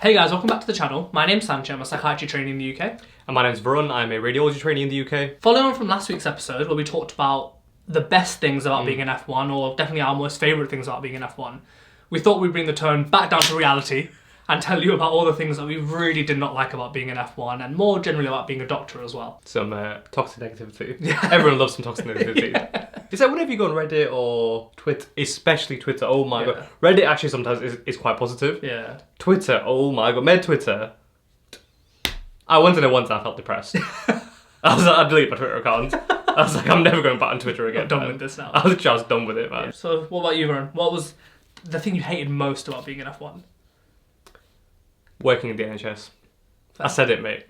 Hey guys, welcome back to the channel. My name's Sanchit, I'm a psychiatry trainee in the UK. And my name's Varun, I'm a radiology trainee in the UK. Following on from last week's episode where we talked about the best things about being an F1, or definitely our most favourite things about being an F1, we thought we'd bring the tone back down to reality and tell you about all the things that we really did not like about being an F1 and more generally about being a doctor as well. Some toxic negativity. Yeah. Everyone loves some toxic negativity. Yeah. Is that whenever you go on Reddit or Twitter, especially Twitter, oh my god. Reddit actually sometimes is quite positive. Yeah. Twitter, oh my god. Med Twitter. I went in it once and I felt depressed. I was like, I deleted my Twitter account. I was like, I'm never going back on Twitter again. I'm done with this now. I was just done with it, man. Yeah. So what about you, Varun? What was the thing you hated most about being an F1? Working in the NHS. I said it, mate.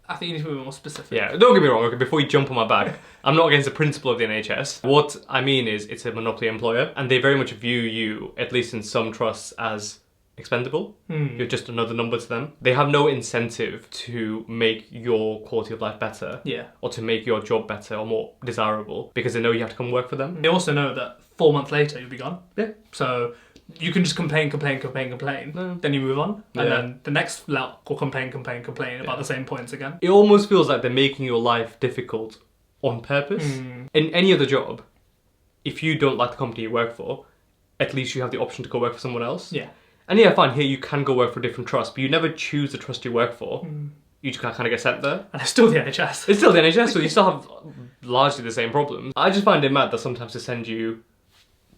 I think you need to be more specific. Yeah, don't get me wrong, okay, before you jump on my back, I'm not against the principle of the NHS. What I mean is, it's a monopoly employer, and they very much view you, at least in some trusts, as expendable. You're just another number to them. They have no incentive to make your quality of life better, or to make your job better or more desirable, because they know you have to come work for them. They also know that 4 months later you'll be gone. Yeah. So you can just complain, then you move on, and then the next lot will complain about the same points again. It almost feels like they're making your life difficult on purpose. In any other job, if you don't like the company you work for, at least you have the option to go work for someone else. Yeah. And yeah, fine, here you can go work for a different trust, but you never choose the trust you work for. You just kind of get sent there. And it's still the NHS. It's still the NHS, so you still have largely the same problems. I just find it mad that sometimes they send you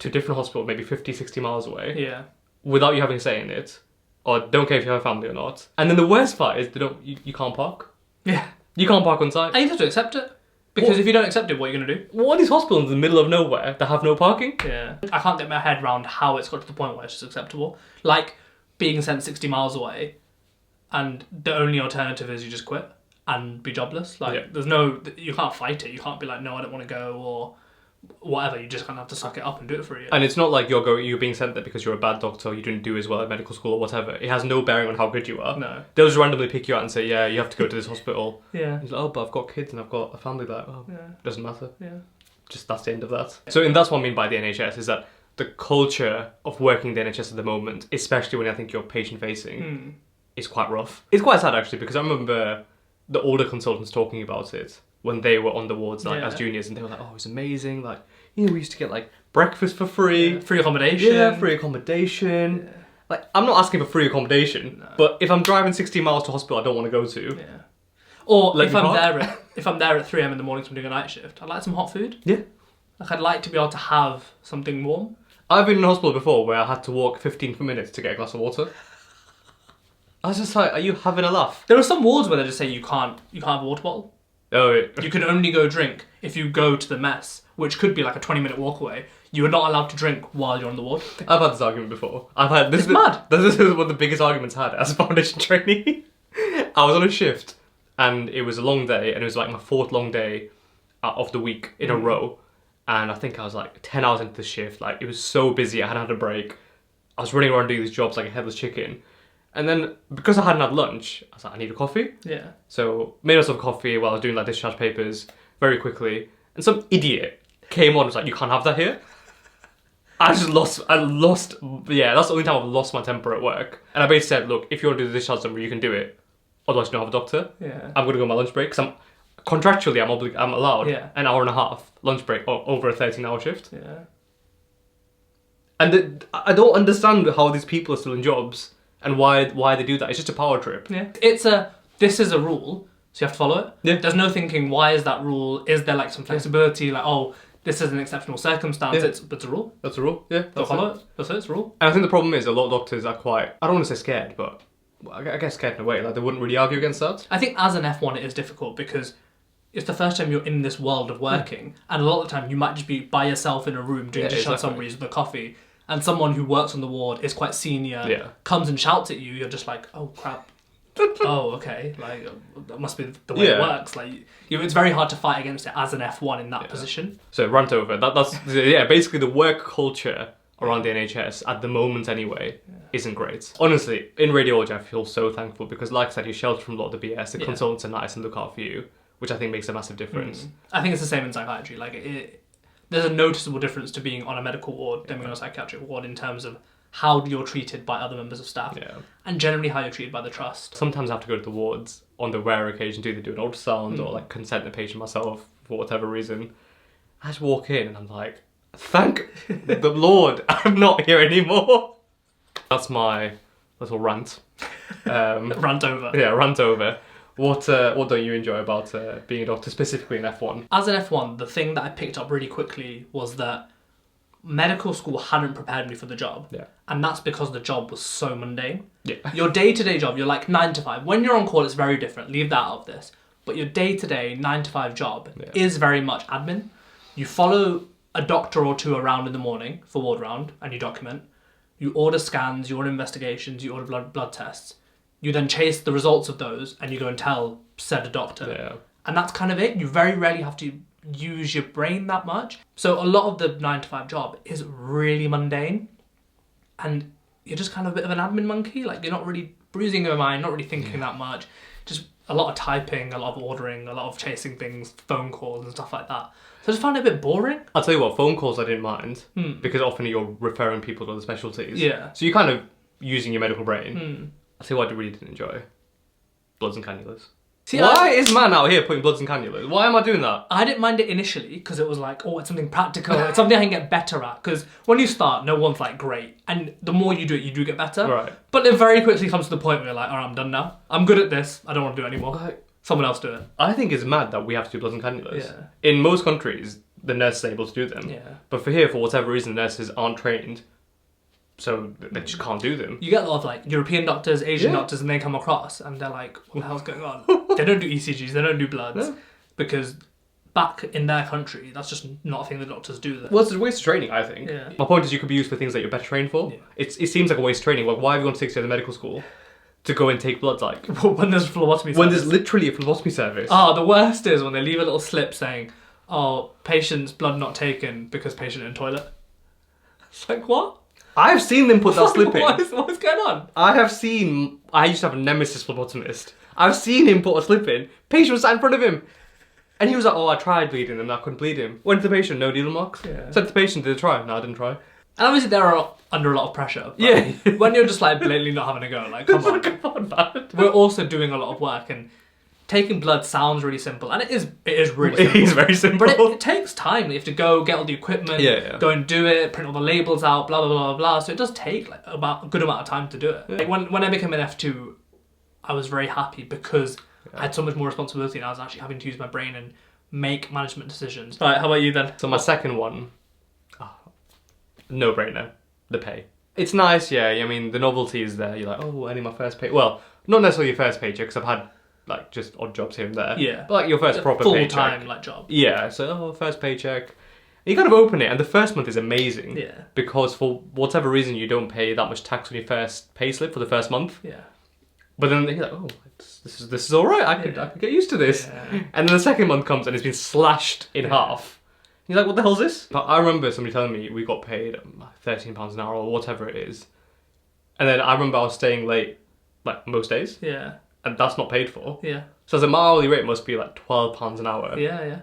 to a different hospital, maybe 50, 60 miles away, without you having a say in it, or don't care if you have a family or not. And then the worst part is you can't park. Yeah. You can't park on site. And you have to accept it. Because if you don't accept it, what are you going to do? What are these hospitals in the middle of nowhere that have no parking? Yeah. I can't get my head around how it's got to the point where it's just acceptable. Like being sent 60 miles away and the only alternative is you just quit and be jobless. Like there's no, you can't fight it. You can't be like, no, I don't want to go or whatever. You just kind of have to suck it up and do it for a year. And it's not like you're being sent there because you're a bad doctor or you didn't do as well at medical school or whatever. It has no bearing on how good you are. No. They'll just randomly pick you out and say, yeah, you have to go to this hospital. Yeah. He's like, oh, but I've got kids and I've got a family that, doesn't matter. Yeah. Just that's the end of that. So and that's what I mean by the NHS, is that the culture of working the NHS at the moment, especially when I think you're patient facing, is quite rough. It's quite sad actually, because I remember the older consultants talking about it when they were on the wards as juniors, and they were like, oh, it's amazing, like, you know, we used to get like breakfast for free. Free accommodation. Yeah, free accommodation. Yeah. Like, I'm not asking for free accommodation, but if I'm driving 60 miles to hospital I don't want to go to. Yeah. Or if I'm there at 3 AM in the morning to doing a night shift, I'd like some hot food. Yeah. Like, I'd like to be able to have something warm. I've been in hospital before where I had to walk 15 minutes to get a glass of water. I was just like, are you having a laugh? There are some wards where they just say you can't have a water bottle. Oh, yeah. You can only go drink if you go to the mess, which could be like a 20-minute walk away. You are not allowed to drink while you're on the ward. I've had this argument before. It's mad. This is one of the biggest arguments I had as a foundation trainee. I was on a shift and it was a long day, and it was like my 4th long day of the week in a row. And I think I was like 10 hours into the shift. Like, it was so busy, I hadn't had a break. I was running around doing these jobs like a headless chicken. And then, because I hadn't had lunch, I was like, I need a coffee. Yeah. So, made myself a coffee while I was doing like discharge papers very quickly. And some idiot came on and was like, you can't have that here. I lost, that's the only time I've lost my temper at work. And I basically said, look, if you want to do the discharge summary, you can do it. Otherwise, you don't have a doctor. Yeah. I'm going to go on my lunch break, because contractually, I'm allowed an hour and a half lunch break over a 13-hour shift. Yeah. And I don't understand how these people are still in jobs and why they do that. It's just a power trip. Yeah. This is a rule, so you have to follow it. Yeah. There's no thinking, why is that rule? Is there like some flexibility? Like, oh, this is an exceptional circumstance. Yeah. It's a rule. That's a rule. Yeah. Follow it. That's it. It's a rule. And I think the problem is a lot of doctors are quite, I don't want to say scared, but I guess scared in a way. Like, they wouldn't really argue against that. I think as an F1 it is difficult because it's the first time you're in this world of working, and a lot of the time you might just be by yourself in a room doing discharge summaries with a coffee, and someone who works on the ward is quite senior, comes and shouts at you. You're just like, oh crap. Oh, okay. Like, that must be the way it works. Like, it's very hard to fight against it as an F1 in that position. So rant over. That's basically the work culture around the NHS at the moment anyway isn't great. Honestly, in radiology I feel so thankful because, like I said, you're sheltered from a lot of the BS. The consultants are nice and look out for you, which I think makes a massive difference. I think it's the same in psychiatry. Like, there's a noticeable difference to being on a medical ward than being on a psychiatric ward in terms of how you're treated by other members of staff. Yeah. And generally how you're treated by the trust. Sometimes I have to go to the wards on the rare occasion to either do an ultrasound or like consent the patient myself for whatever reason. I just walk in and I'm like, thank the Lord, I'm not here anymore. That's my little rant. Rant over. Yeah, rant over. What don't you enjoy about being a doctor, specifically in F1? As an F1, the thing that I picked up really quickly was that medical school hadn't prepared me for the job. Yeah. And that's because the job was so mundane. Yeah. Your day-to-day job, you're like 9 to 5. When you're on call, it's very different. Leave that out of this. But your day-to-day 9 to 5 job is very much admin. You follow a doctor or two around in the morning for ward round and you document. You order scans, you order investigations, you order blood tests. You then chase the results of those and you go and tell said doctor. Yeah. And that's kind of it. You very rarely have to use your brain that much. So a lot of the 9 to 5 job is really mundane. And you're just kind of a bit of an admin monkey. Like, you're not really bruising your mind, not really thinking that much. Just a lot of typing, a lot of ordering, a lot of chasing things, phone calls and stuff like that. So I just found it a bit boring. I'll tell you what, phone calls I didn't mind because often you're referring people to other specialties. Yeah. So you're kind of using your medical brain. I'll tell you what I really didn't enjoy. Bloods and cannulas. See, why is man out here putting bloods and cannulas? Why am I doing that? I didn't mind it initially because it was like, oh, it's something practical. It's something I can get better at. Because when you start, no one's like, great. And the more you do it, you do get better. Right. But it very quickly comes to the point where you're like, all right, I'm done now. I'm good at this. I don't want to do it anymore. Someone else do it. I think it's mad that we have to do bloods and cannulas. Yeah. In most countries, the nurse is able to do them. Yeah. But for here, for whatever reason, nurses aren't trained. So they just can't do them. You get a lot of like European doctors, Asian doctors, and they come across and they're like, what the hell's going on? They don't do ECGs, they don't do bloods. Because back in their country, that's just not a thing that doctors do there. Well, it's a waste of training, I think. Yeah. My point is you could be used for things that you're better trained for. Yeah. It seems like a waste of training. Like, why have you gone to 6 years of medical school to go and take blood, like? When there's phlebotomy service. When there's literally a phlebotomy service. Oh, the worst is when they leave a little slip saying, oh, patient's blood not taken because patient in toilet. It's like, what? I've seen them put that slip in. What is going on? I used to have a nemesis phlebotomist. I've seen him put a slip in. Patient was sat in front of him. And he was like, oh, I tried bleeding him, I couldn't bleed him. Went to the patient, no needle marks. Yeah. Said to the patient, did I try? No, I didn't try. And obviously they're under a lot of pressure. But Yeah. when you're just like blatantly not having a go, like, come on. Come on, man. We're also doing a lot of work and taking blood sounds really simple. And it is really simple. It is very simple. But it takes time. You have to go get all the equipment, go and do it, print all the labels out, blah, blah, blah, blah. So it does take like about a good amount of time to do it. Like when I became an F2, I was very happy because I had so much more responsibility and I was actually having to use my brain and make management decisions. All right, how about you then? So my second one, no brainer, the pay. It's nice, yeah. I mean, the novelty is there. You're like, oh, I need my first pay. Well, not necessarily your first paycheck, because I've had like just odd jobs here and there. Yeah. But like your first proper paycheck. Full-time like job. Yeah, so first paycheck. You kind of open it, and the first month is amazing. Yeah. Because for whatever reason, you don't pay that much tax on your first pay slip for the first month. Yeah. But then you're like, oh, this is all right. I could get used to this. Yeah. And then the second month comes and it's been slashed in half. You're like, what the hell's this? But I remember somebody telling me we got paid £13 an hour or whatever it is. And then I remember I was staying late like most days. Yeah. And that's not paid for. Yeah. So my hourly rate must be like £12 an hour. Yeah, yeah.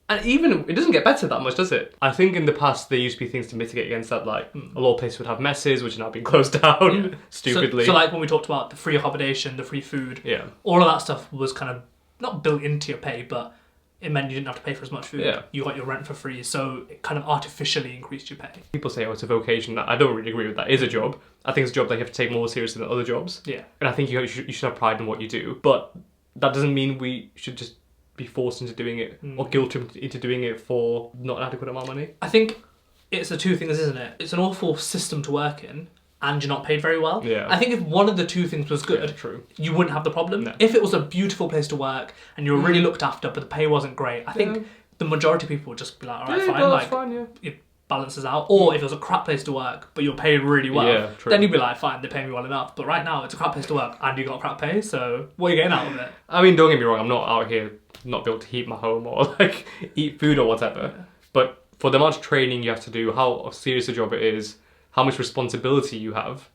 And even, it doesn't get better that much, does it? I think in the past there used to be things to mitigate against that, like a lot of places would have messes, which are now being closed down, stupidly. So like when we talked about the free accommodation, the free food, all of that stuff was kind of not built into your pay, but it meant you didn't have to pay for as much food. Yeah. You got your rent for free, so it kind of artificially increased your pay. People say, oh, it's a vocation. I don't really agree with that. It is a job. I think it's a job that you have to take more seriously than other jobs. Yeah. And I think you should have pride in what you do. But that doesn't mean we should just be forced into doing it or guilted into doing it for not an adequate amount of money. I think it's the two things, isn't it? It's an awful system to work in and you're not paid very well. Yeah. I think if one of the two things was good, true. You wouldn't have the problem. No. If it was a beautiful place to work and you were really looked after but the pay wasn't great, I think the majority of people would just be like, alright, fine, no, like fine, it balances out. Or if it was a crap place to work but you're paid really well, then you'd be like, fine, they pay me well enough. But right now it's a crap place to work and you got crap pay, so what are you getting out of it? I mean, don't get me wrong, I'm not out here not be able to heat my home or like eat food or whatever. Yeah. But for the amount of training you have to do, how serious a job it is, how much responsibility you have,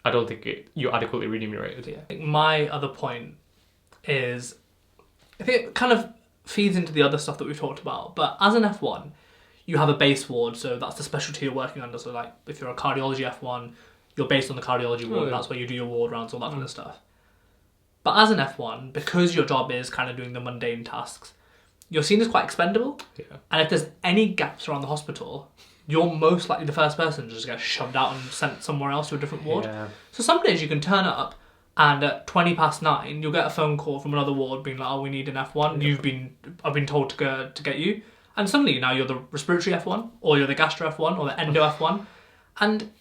I don't think you're adequately remunerated. Yeah. I think my other point is, I think it kind of feeds into the other stuff that we've talked about, but as an F1, you have a base ward, so that's the specialty you're working under. So like if you're a cardiology F1, you're based on the cardiology ward, and that's where you do your ward rounds, all that kind of stuff. But as an F1, because your job is kind of doing the mundane tasks, you're seen as quite expendable. Yeah. And if there's any gaps around the hospital, you're most likely the first person to just get shoved out and sent somewhere else to a different ward. Yeah. So some days you can turn up and at 9:20, you'll get a phone call from another ward being like, oh, we need an F1. I've been told to get you. And suddenly now you're the respiratory F1, or you're the gastro F1, or the endo F1. And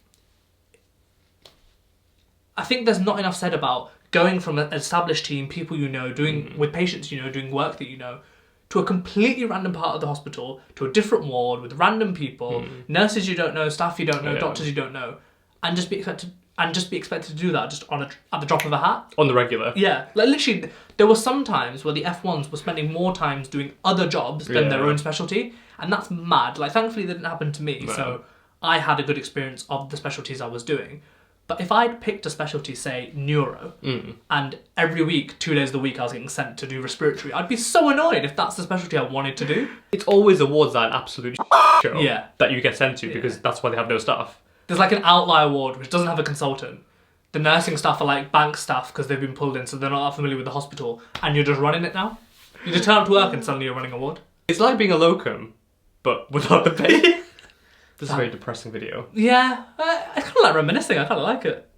I think there's not enough said about going from an established team, people you know, doing with patients you know, doing work that you know, to a completely random part of the hospital, to a different ward with random people, nurses you don't know, staff you don't know, doctors you don't know, and just be expected to do that just at the drop of a hat. On the regular. Yeah, like literally, there were some times where the F1s were spending more times doing other jobs than their own specialty, and that's mad. Like, thankfully, that didn't happen to me, so I had a good experience of the specialties I was doing. But if I'd picked a specialty, say, neuro, and every week, 2 days of the week, I was getting sent to do respiratory, I'd be so annoyed if that's the specialty I wanted to do. It's always awards that an absolute show Yeah. that you get sent to because that's why they have no staff. There's like an outlier ward which doesn't have a consultant. The nursing staff are like bank staff because they've been pulled in, so they're not that familiar with the hospital, and you're just running it now. You just turn up to work and suddenly you're running a ward. It's like being a locum, but without the pay. This is a very depressing video. Yeah, I kind of like reminiscing. I kind of like it.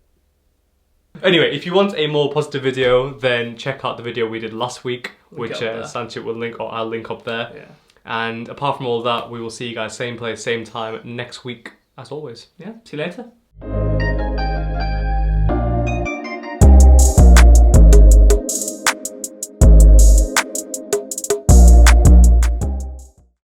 Anyway, if you want a more positive video, then check out the video we did last week, which Sanchit will link, or I'll link up there. Yeah. And apart from all that, we will see you guys same place, same time next week, as always. Yeah, see you later.